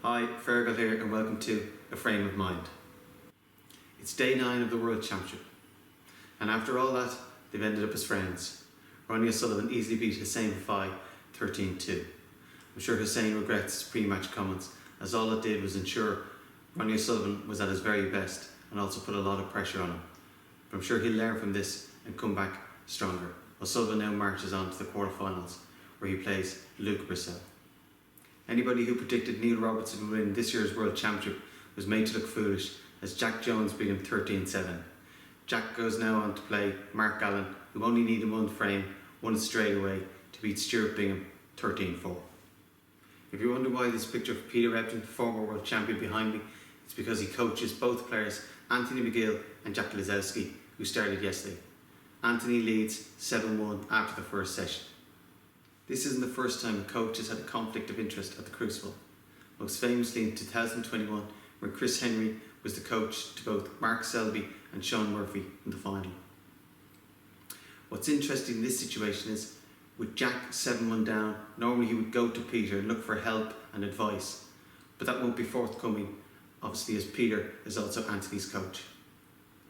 Hi, Fergal here and welcome to A Frame of Mind. It's day 9 of the World Championship, and after all that, they've ended up as friends. Ronnie O'Sullivan easily beat Hussein Fai 13-2. I'm sure Hussein regrets his pre-match comments, as all it did was ensure Ronnie O'Sullivan was at his very best and also put a lot of pressure on him. But I'm sure he'll learn from this and come back stronger. O'Sullivan now marches on to the quarterfinals, where he plays Luke Brissell. Anybody who predicted Neil Robertson would win this year's World Championship was made to look foolish, as Jack Jones beat him 13-7. Jack goes now on to play Mark Allen, who only needed one frame, won it straight away to beat Stuart Bingham 13-4. If you wonder why this picture of Peter Ebdon, former world champion, behind me, it's because he coaches both players, Anthony McGill and Jack Lisowski, who started yesterday. Anthony leads 7-1 after the first session. This isn't the first time a coach has had a conflict of interest at the Crucible, most famously in 2021 when Chris Henry was the coach to both Mark Selby and Sean Murphy in the final. What's interesting in this situation is, with Jack 7-1 down, normally he would go to Peter and look for help and advice, but that won't be forthcoming, obviously, as Peter is also Anthony's coach.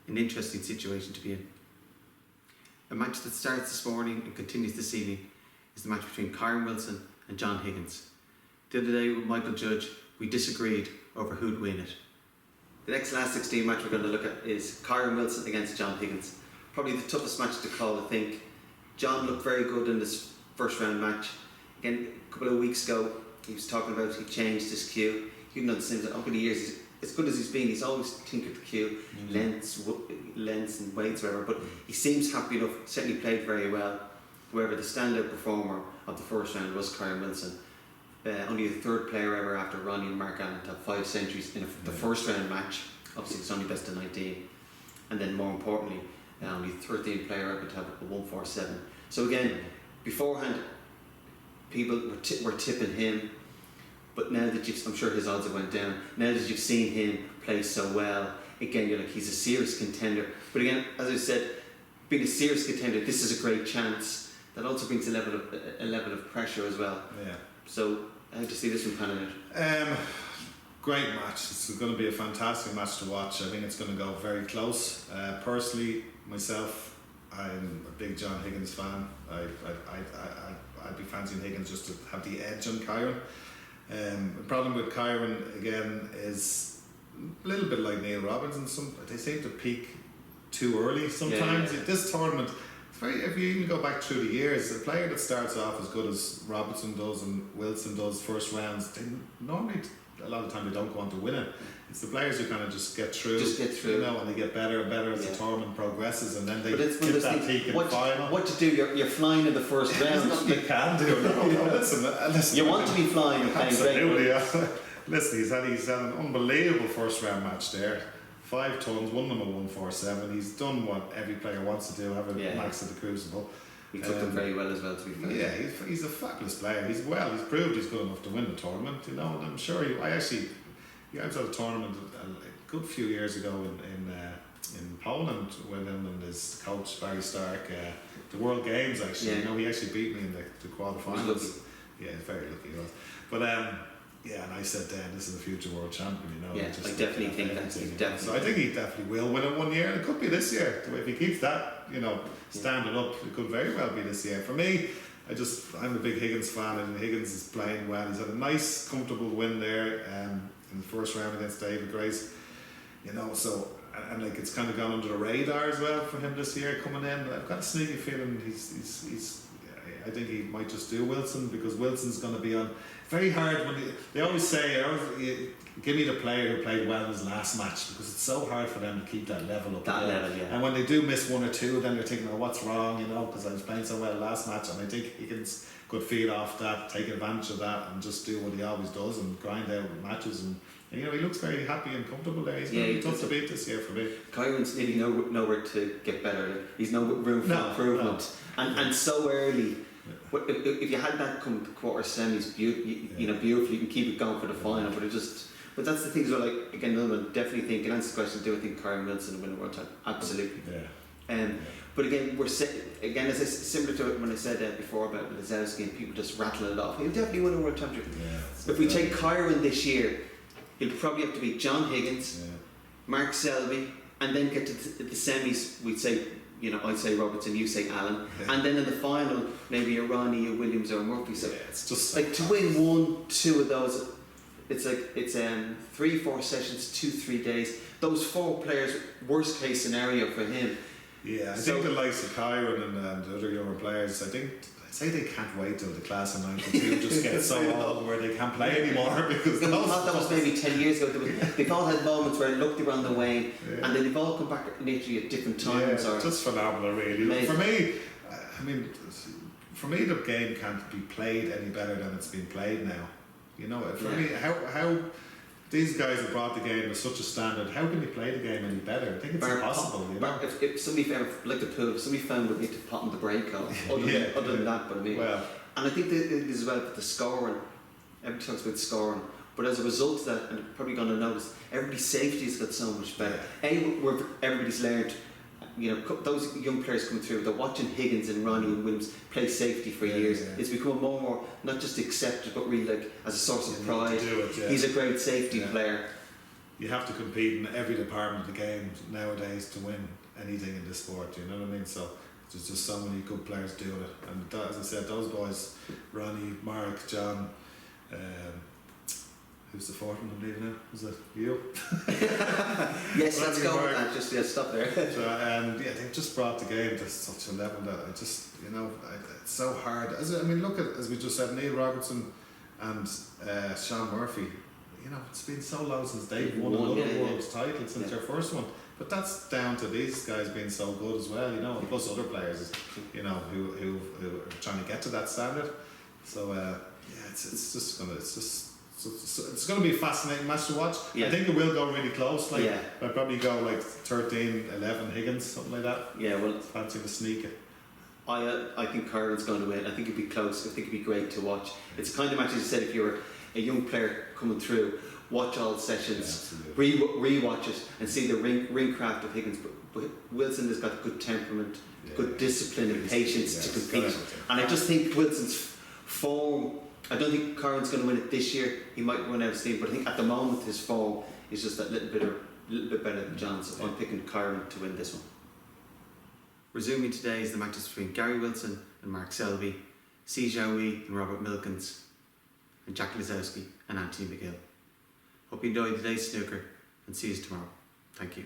An interesting situation to be in. A match that starts this morning and continues this evening is the match between Kyren Wilson and John Higgins. The other day with Micheal Judge, we disagreed over who'd win it. The next last 16 match we're going to look at is Kyren Wilson against John Higgins. Probably the toughest match to call, I think. John looked very good in this first round match. Again, a couple of weeks ago, he was talking about he changed his cue. You've done the same over the years. As good as he's been, he's always tinkered the cue, lengths and weights, whatever. But he seems happy enough, certainly played very well. However, the standout performer of the first round was Kyren Wilson. Only the third player ever after Ronnie and Mark Allen to have 5 centuries in the first round match. Obviously, it's only best of 19. And then more importantly, only the 13th player ever to have a 147. So again, beforehand, people were tipping him. But now that I'm sure his odds have went down. Now that you've seen him play so well, again, you're like, he's a serious contender. But again, as I said, being a serious contender, this is a great chance. That also brings a level of pressure as well. Yeah. So how do you see this one panning out? Great match. It's going to be a fantastic match to watch. I think it's going to go very close. Personally, myself, I'm a big John Higgins fan. I'd be fancying Higgins just to have the edge on Kyren. The problem with Kyren again is a little bit like Neil Robertson. They seem to peak too early sometimes. Yeah. This tournament, if you even go back through the years, a player that starts off as good as Robertson does and Wilson does first rounds, they normally, a lot of the time, they don't go on to win it. It's the players who kind of just get through, you know, and they get better and better as the tournament progresses, and then they hit that peak in the final. What you do, you're flying in the first round. There's nothing you can do. No, listen. You want to be flying and playing great. Absolutely, yeah. Listen, he's had an unbelievable first round match there. 5 tons, won them a 147. He's done what every player wants to do, have a max at the Crucible. He took them very well as well, to be fair. Yeah, he's a fabulous player. He's proved he's good enough to win the tournament, you know, and I'm sure he was at a tournament a good few years ago in Poland with him and his coach Barry Stark, the World Games actually. Yeah. You know, he actually beat me in the quarterfinals. Yeah, very lucky he was. But and I said then, this is a future world champion, you know. Yeah, I definitely think that. So I think he definitely will win it one year, and it could be this year. If he keeps that, you know, standing up, it could very well be this year. For me, I'm a big Higgins fan, and Higgins is playing well. He's had a nice, comfortable win there in the first round against David Grace. You know, so, and like it's kind of gone under the radar as well for him this year coming in. I've got a sneaky feeling I think he might just do Wilson, because Wilson's going to be on very hard. When they always say, give me the player who played well in his last match, because it's so hard for them to keep that level up. And when they do miss one or two, then they're thinking, what's wrong, you know, because I was playing so well last match. And I think Higgins could feed off that, take advantage of that, and just do what he always does and grind out matches. And you know, he looks very happy and comfortable there. He's going to be tough to beat this year for me. Kyren's nearly nowhere to get better. He's no room for improvement. And so early. If you had that come to quarter semis, beautifully, you can keep it going for the final. But that's the thing as well. Like again, another one, definitely think, and answer the question: do I think Kyren Wilson will win a World Title? Absolutely. Yeah. But again, as similar to when I said when I said before about Lazowski and people just rattling it off, he'll definitely win a world championship. Yeah, if we take Kyren this year, he'll probably have to beat John Higgins, Mark Selby, and then get to the semis. We'd say, I'd say Robertson, you say Allen, and then in the final maybe a Ronnie, a Williams, or a Murphy. So it's just like to win 1-2 of those. It's 3-4 sessions, 2-3 days. Those 4 players, worst case scenario for him. Yeah, I think the likes of Kyren and the other younger players, I say they can't wait till the class of 92 just gets so old where they can't play anymore, because we thought that was maybe 10 years ago. They've all had moments where it looked around the wane, and then they've all come back literally at different times. Yeah, just phenomenal, really. Amazing. For me, the game can't be played any better than it's been played now. For me, how these guys have brought the game to such a standard. How can you play the game any better? I think it's impossible. If somebody found, like the pool, if somebody found a way to pot in the break off, other than that, but and I think that as well with the scoring. Everybody talks about scoring, but as a result of that, and you're probably going to notice, everybody's safety has got so much better. Everybody's learned. Those young players coming through, they're watching Higgins and Ronnie and Williams play safety for years. It's become more and more not just accepted, but really like as a source of pride. He's a great safety player. You have to compete in every department of the game nowadays to win anything in this sport. You know what I mean? So there's just so many good players doing it. And as I said, those boys, Ronnie, Mark, John. Who's the fourth one I'm leaving now? Was it you? Yes, let's go with that. Just stop there. They've just brought the game to such a level that it's so hard. Look at, as we just said, Neil Robertson and Sean Murphy. It's been so low since they've won another world title since their first one. But that's down to these guys being so good as well, and plus other players, who are trying to get to that standard. So it's going to be a fascinating match to watch. I think it will go really close. I'd probably go 13-11 Higgins, something like that. Fancy the sneak it. I think Kyren's going to win. I think it'd be close. I think it'd be great to watch. It's the kind of match, as you said, if you're a young player coming through, watch all the sessions, re-watch it, and see the ring craft of Higgins. But Wilson has got good temperament, good discipline and patience to compete. And I just think Wilson's form. I don't think Kyren's going to win it this year. He might run out of steam, but I think at the moment his form is just that little bit better than John's. So I'm picking Kyren to win this one. Resuming today is the matches between Gary Wilson and Mark Selby, Si Jiahui and Robert Milkins, and Jack Lazowski and Anthony Micheal. Hope you enjoyed today's snooker, and see you tomorrow. Thank you.